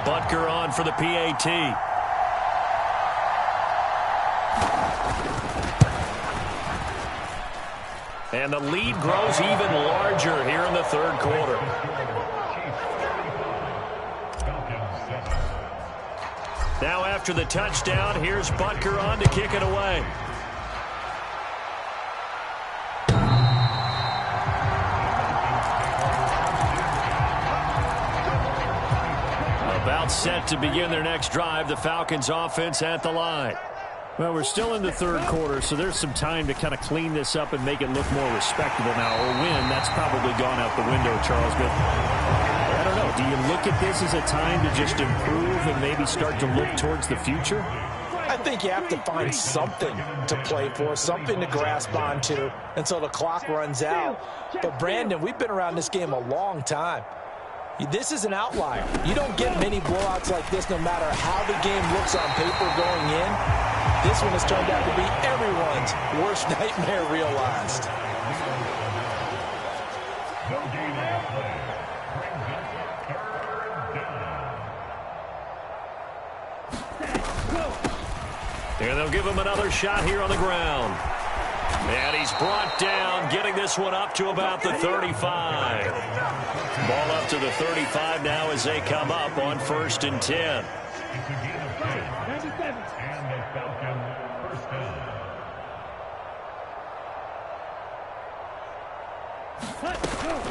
Butker on for the PAT. And the lead grows even larger here in the third quarter. Now after the touchdown, here's Butker on to kick it away. About set to begin their next drive, the Falcons offense at the line. Well, we're still in the third quarter, so there's some time to kind of clean this up and make it look more respectable now. Or win, that's probably gone out the window, Charles. But I don't know. Do you look at this as a time to just improve and maybe start to look towards the future? I think you have to find something to play for, something to grasp onto until the clock runs out. But, Brandon, we've been around this game a long time. This is an outlier. You don't get many blowouts like this no matter how the game looks on paper going in. This one has turned out to be everyone's worst nightmare realized. And they'll give him another shot here on the ground. And he's brought down, getting this one up to about the 35. Ball up to the 35 now as they come up on 1st and 10.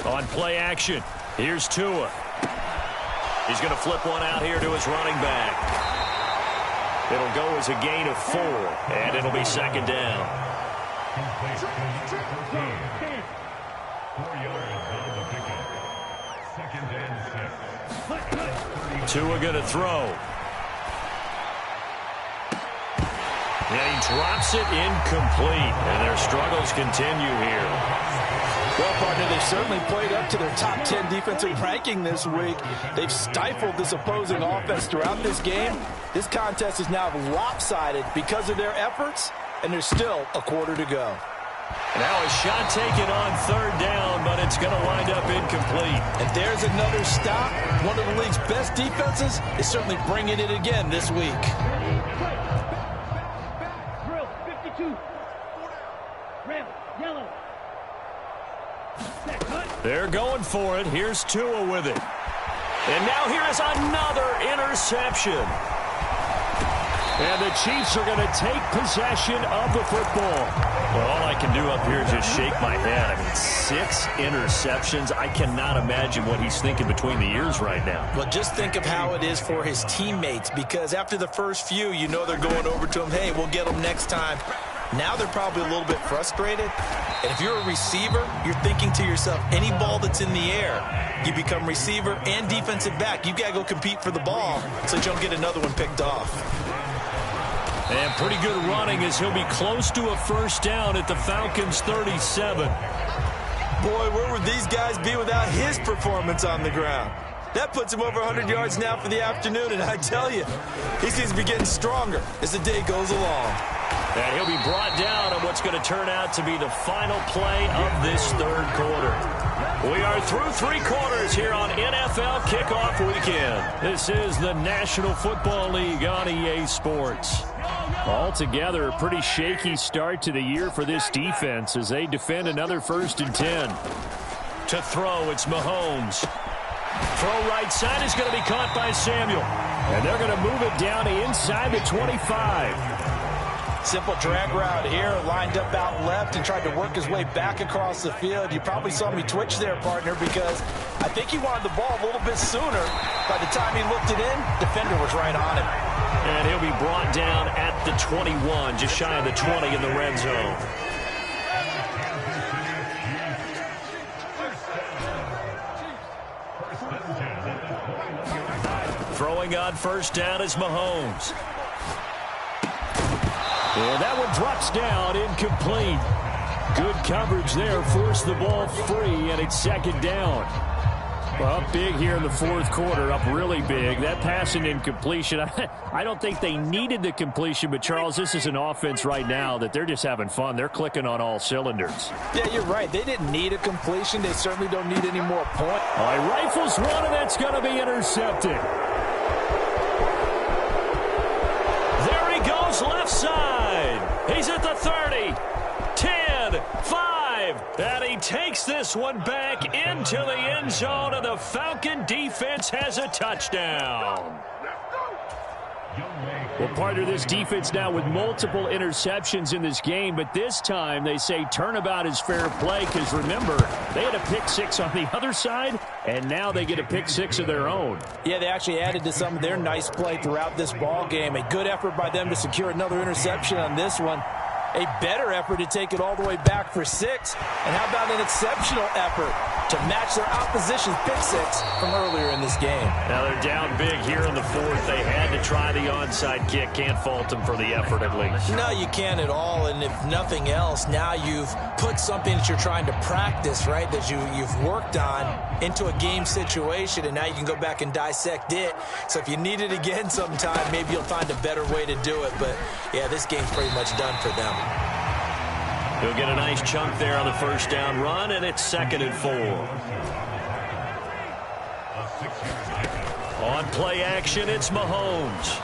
On play action, here's Tua. He's going to flip one out here to his running back. It'll go as a gain of 4, and it'll be 2nd down. Tua going to throw. And he drops it incomplete. And their struggles continue here. Well, partner, they've certainly played up to their top 10 defensive ranking this week. They've stifled this opposing offense throughout this game. This contest is now lopsided because of their efforts, and there's still a quarter to go. Now a shot taken on 3rd down, but it's going to wind up incomplete. And there's another stop. One of the league's best defenses is certainly bringing it again this week. Drill 52. Red, yellow. They're going for it. Here's Tua with it. And now here is another interception. And the Chiefs are going to take possession of the football. Well, all I can do up here is just shake my head. I mean, 6 interceptions. I cannot imagine what he's thinking between the ears right now. Well, just think of how it is for his teammates, because after the first few, you know they're going over to him, hey, we'll get them next time. Now they're probably a little bit frustrated. And if you're a receiver, you're thinking to yourself, any ball that's in the air, you become receiver and defensive back. You've got to go compete for the ball so that you don't get another one picked off. And pretty good running as he'll be close to a 1st down at the Falcons' 37. Boy, where would these guys be without his performance on the ground? That puts him over 100 yards now for the afternoon, and I tell you, he seems to be getting stronger as the day goes along. And he'll be brought down on what's going to turn out to be the final play of this 3rd quarter. We are through 3 quarters here on NFL Kickoff Weekend. This is the National Football League on EA Sports. Altogether, a pretty shaky start to the year for this defense as they defend another 1st and 10. To throw, it's Mahomes. Throw right side is going to be caught by Samuel. And they're going to move it down inside the 25. Simple drag route here, lined up out left and tried to work his way back across the field. You probably saw me twitch there, partner, because I think he wanted the ball a little bit sooner. By the time he looked it in, defender was right on him. And he'll be brought down at the 21, just shy of the 20 in the red zone. Throwing on 1st down is Mahomes. And that one drops down, incomplete. Good coverage there, forced the ball free, and it's 2nd down. Well, up big here in the 4th quarter, up really big. That pass and incompletion, I don't think they needed the completion, but Charles, this is an offense right now that they're just having fun. They're clicking on all cylinders. Yeah, you're right. They didn't need a completion. They certainly don't need any more points. He rifles one, and that's going to be intercepted. goes left side. He's at the 30. 10, 5. And he takes this one back into the end zone, and the Falcon defense has a touchdown. Well, partner, this defense now with multiple interceptions in this game, but this time they say turnabout is fair play because, remember, they had a pick six on the other side, and now they get a pick six of their own. Yeah, they actually added to some of their nice play throughout this ball game. A good effort by them to secure another interception on this one. A better effort to take it all the way back for 6. And how about an exceptional effort to match their opposition's pick six from earlier in this game? Now they're down big here in the 4th. They had to try the onside kick. Can't fault them for the effort at least. No, you can't at all. And if nothing else, now you've put something that you're trying to practice, right, that you've worked on into a game situation, and now you can go back and dissect it. So if you need it again sometime, maybe you'll find a better way to do it. But, yeah, this game's pretty much done for them. He'll get a nice chunk there on the first down run, and it's 2nd and 4. On play action, it's Mahomes.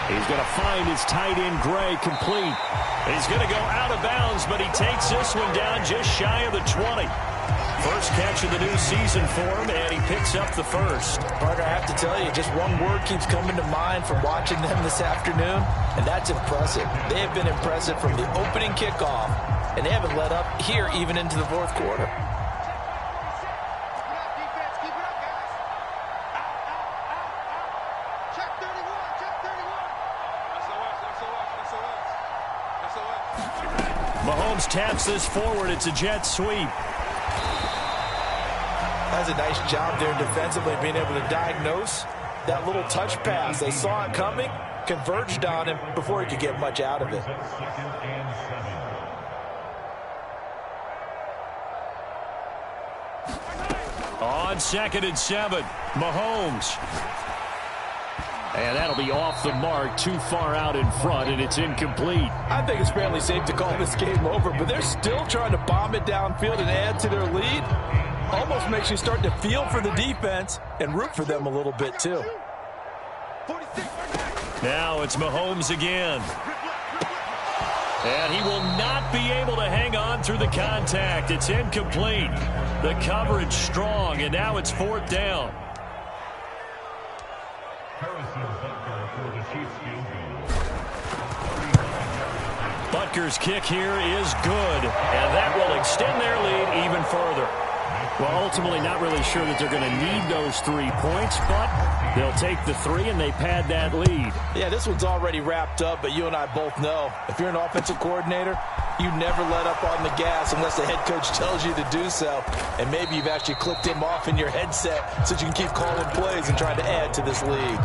He's going to find his tight end, Gray, complete. He's going to go out of bounds, but he takes this one down just shy of the 20. First catch of the new season for him, and he picks up the first. Parker, I have to tell you, just one word keeps coming to mind from watching them this afternoon, and that's impressive. They have been impressive from the opening kickoff, and they haven't let up here even into the 4th quarter. Mahomes taps this forward. It's a jet sweep. That's a nice job there defensively, being able to diagnose that little touch pass. They saw it coming, converged on him before he could get much out of it. On 2nd and 7, Mahomes. And that'll be off the mark, too far out in front, and it's incomplete. I think it's fairly safe to call this game over, but they're still trying to bomb it downfield and add to their lead. Almost makes you start to feel for the defense and root for them a little bit, too. Now it's Mahomes again. And he will not be able to hang on through the contact. It's incomplete. The coverage strong, and now it's 4th down. Butker's kick here is good, and that will extend their lead even further. Well, ultimately not really sure that they're going to need those 3 points, but they'll take the 3 and they pad that lead. Yeah, this one's already wrapped up, but you and I both know if you're an offensive coordinator, you never let up on the gas unless the head coach tells you to do so. And maybe you've actually clicked him off in your headset so you can keep calling plays and trying to add to this lead.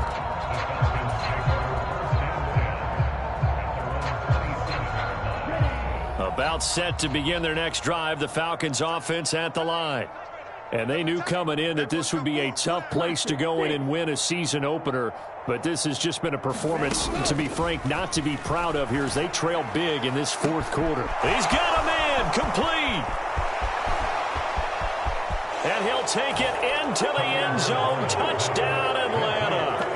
About set to begin their next drive, the Falcons offense at the line. And they knew coming in that this would be a tough place to go in and win a season opener. But this has just been a performance, to be frank, not to be proud of here as they trail big in this 4th quarter. He's got a man complete. And he'll take it into the end zone. Touchdown, Atlanta.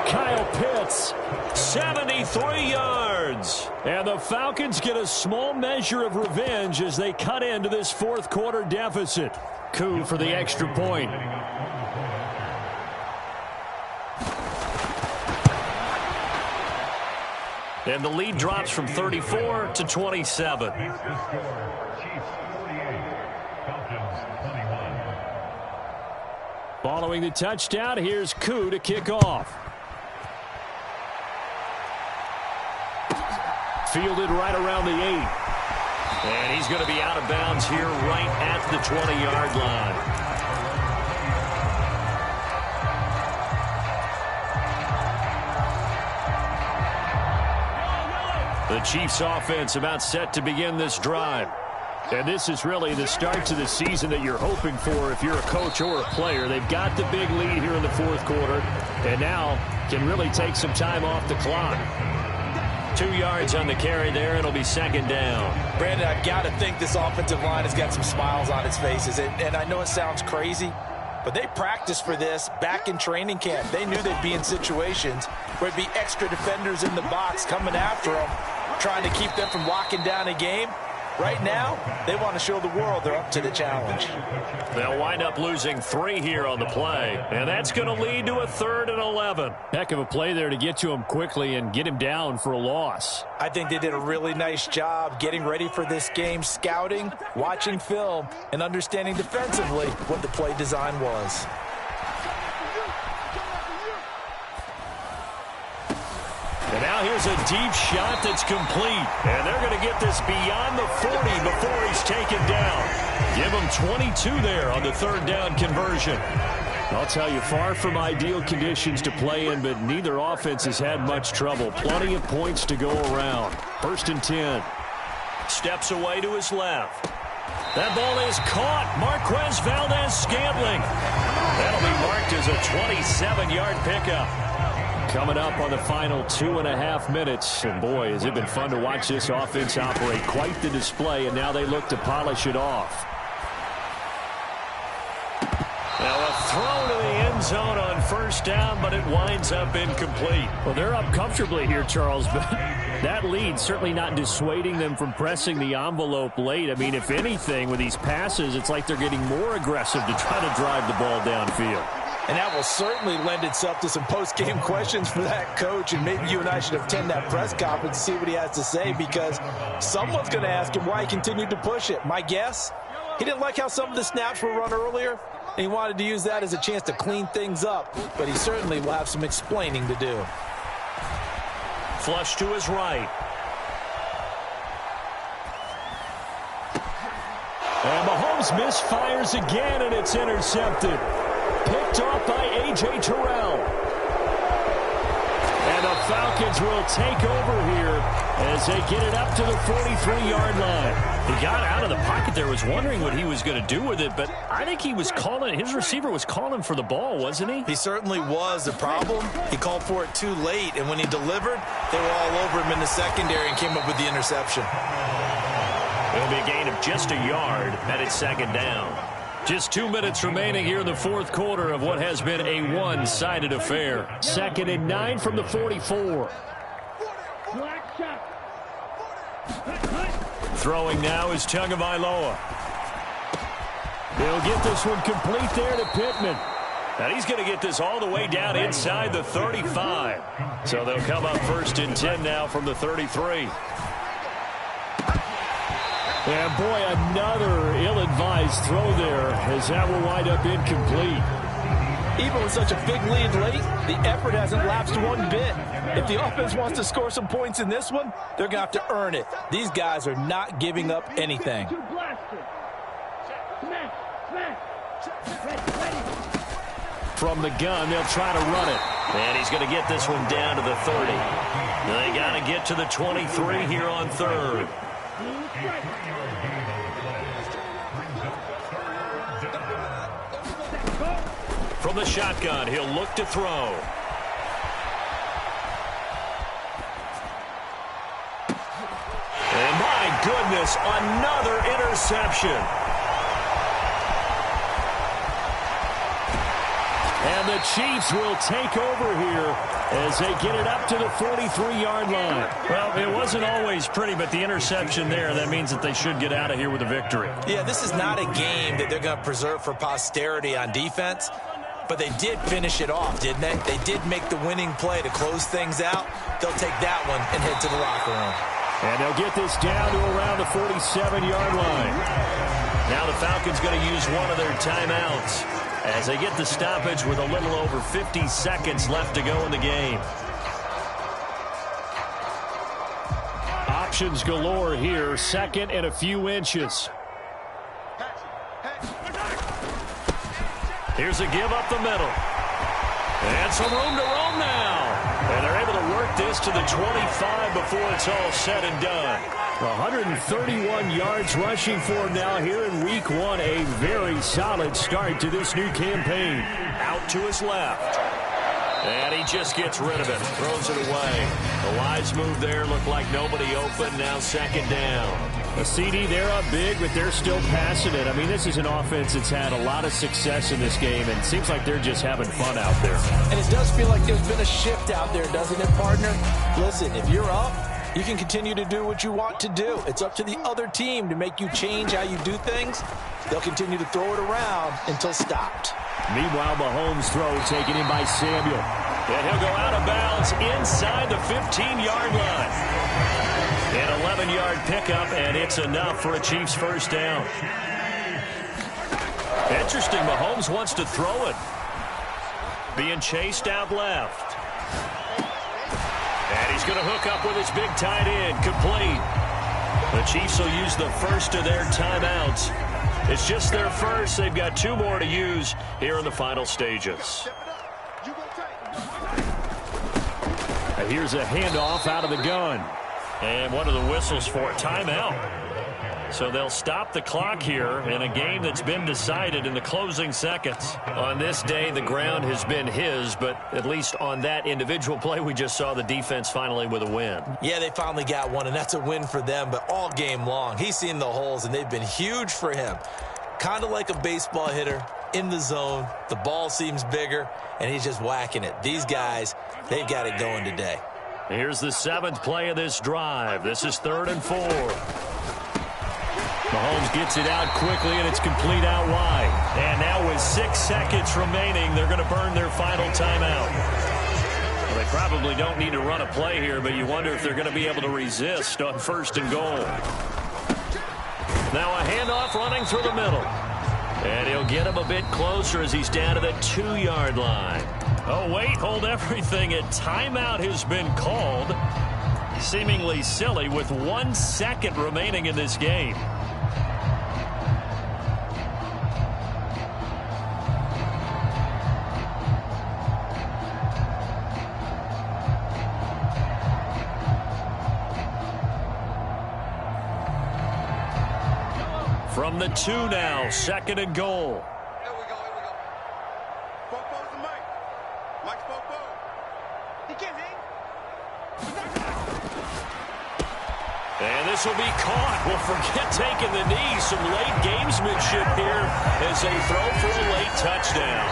Kyle Pitts, 73 yards. And the Falcons get a small measure of revenge as they cut into this 4th quarter deficit. Coup for the extra point. And the lead drops from 34 to 27. Following the touchdown, here's Coup to kick off. Fielded right around the 8. And he's going to be out of bounds here right at the 20-yard line. The Chiefs offense about set to begin this drive. And this is really the start to the season that you're hoping for if you're a coach or a player. They've got the big lead here in the 4th quarter and now can really take some time off the clock. 2 yards on the carry there. It'll be 2nd down. Brandon, I've got to think this offensive line has got some smiles on its faces. And I know it sounds crazy, But they practiced for this back in training camp. They knew they'd be in situations where it'd be extra defenders in the box coming after them, trying to keep them from locking down a game. Right now, they want to show the world they're up to the challenge. They'll wind up losing 3 here on the play, and that's going to lead to a 3rd and 11. Heck of a play there to get to him quickly and get him down for a loss. I think they did a really nice job getting ready for this game, scouting, watching film, and understanding defensively what the play design was. And now here's a deep shot that's complete. And they're going to get this beyond the 40 before he's taken down. Give him 22 there on the 3rd down conversion. I'll tell you, far from ideal conditions to play in, but neither offense has had much trouble. Plenty of points to go around. 1st and 10. Steps away to his left. That ball is caught. Marquez Valdez-Scantling. That'll be marked as a 27-yard pickup. Coming up on the final 2.5 minutes. And boy, has it been fun to watch this offense operate. Quite the display, and now they look to polish it off. Now a throw to the end zone on 1st down, but it winds up incomplete. Well, they're up comfortably here, Charles, but that lead certainly not dissuading them from pressing the envelope late. I mean, if anything, with these passes, it's like they're getting more aggressive to try to drive the ball downfield. And that will certainly lend itself to some post-game questions for that coach, and maybe you and I should attend that press conference to see what he has to say, because someone's going to ask him why he continued to push it. My guess, he didn't like how some of the snaps were run earlier, and he wanted to use that as a chance to clean things up, but he certainly will have some explaining to do. Flush to his right. And Mahomes misfires again, and it's intercepted. Picked off by A.J. Terrell. And the Falcons will take over here as they get it up to the 43-yard line. He got out of the pocket there, was wondering what he was going to do with it, but I think he was calling, his receiver was calling for the ball, wasn't he? He certainly was. The problem, he called for it too late, and when he delivered, they were all over him in the secondary and came up with the interception. It'll be a gain of just a yard, and it's 2nd down. Just 2 minutes remaining here in the 4th quarter of what has been a one-sided affair. 2nd and 9 from the 44. Throwing now is Tagovailoa. They'll get this one complete there to Pittman. And he's going to get this all the way down inside the 35. So they'll come up 1st and 10 now from the 33. And boy, another ill-advised throw there, as that will wind up incomplete. Even with such a big lead late, the effort hasn't lapsed one bit. If the offense wants to score some points in this one, they're going to have to earn it. These guys are not giving up anything. From the gun, they'll try to run it. And he's going to get this one down to the 30. They got to get to the 23 here on 3rd. From the shotgun, he'll look to throw. And my goodness, another interception. And the Chiefs will take over here as they get it up to the 43-yard line. Well, it wasn't always pretty, but the interception there, that means that they should get out of here with a victory. Yeah, this is not a game that they're going to preserve for posterity on defense, but they did finish it off, didn't they? They did make the winning play to close things out. They'll take that one and head to the locker room. And they'll get this down to around the 47-yard line. Now the Falcons going to use one of their timeouts as they get the stoppage with a little over 50 seconds left to go in the game. Options galore here. 2nd and a few inches. Here's a give up the middle. And some room to roam now. And they're able to work this to the 25 before it's all said and done. 131 yards rushing for him now here in week 1. A very solid start to this new campaign. Out to his left. And he just gets rid of it, throws it away. A wise move there, looked like nobody open, now second down. A CD, they're up big, but they're still passing it. I mean, this is an offense that's had a lot of success in this game, and it seems like they're just having fun out there. And it does feel like there's been a shift out there, doesn't it, partner? Listen, if you're up, you can continue to do what you want to do. It's up to the other team to make you change how you do things. They'll continue to throw it around until stopped. Meanwhile, Mahomes' throw taken in by Samuel. And he'll go out of bounds inside the 15-yard line. An 11-yard pickup, and it's enough for a Chiefs first down. Interesting, Mahomes wants to throw it. Being chased out left. And he's going to hook up with his big tight end, complete. The Chiefs will use the first of their timeouts. It's just their first. They've got 2 more to use here in the final stages. Here's a handoff out of the gun. And what are the whistles for? Timeout. So they'll stop the clock here in a game that's been decided in the closing seconds. On this day, the ground has been his, but at least on that individual play, we just saw the defense finally with a win. Yeah, they finally got one, and that's a win for them, but all game long, he's seen the holes, and they've been huge for him. Kind of like a baseball hitter in the zone. The ball seems bigger, and he's just whacking it. These guys, they've got it going today. Here's the 7th play of this drive. This is 3rd and 4. Mahomes gets it out quickly, and it's complete out wide. And now with 6 seconds remaining, they're going to burn their final timeout. Well, they probably don't need to run a play here, but you wonder if they're going to be able to resist on 1st and goal. Now a handoff running through the middle. And he'll get him a bit closer as he's down to the 2-yard line. Oh, wait, hold everything. A timeout has been called. Seemingly silly with 1 second remaining in this game. From the 2 now, 2nd and goal. Here we go. Popo's the Mike. Mike's Popo. He can't hang. And this will be caught. Well, forget taking the knee. Some late gamesmanship here as they throw for a late touchdown.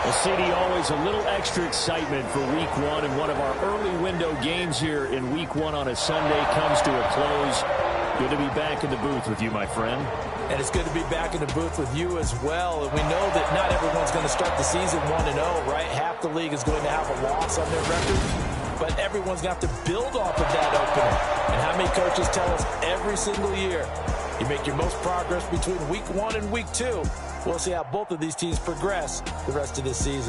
Well, CD, always a little extra excitement for Week 1, and one of our early window games here in Week 1 on a Sunday comes to a close. Good to be back in the booth with you, my friend. And it's good to be back in the booth with you as well. And we know that not everyone's going to start the season 1-0, right? Half the league is going to have a loss on their record. But everyone's going to have to build off of that opener. And how many coaches tell us every single year, you make your most progress between Week 1 and Week 2. We'll see how both of these teams progress the rest of this season.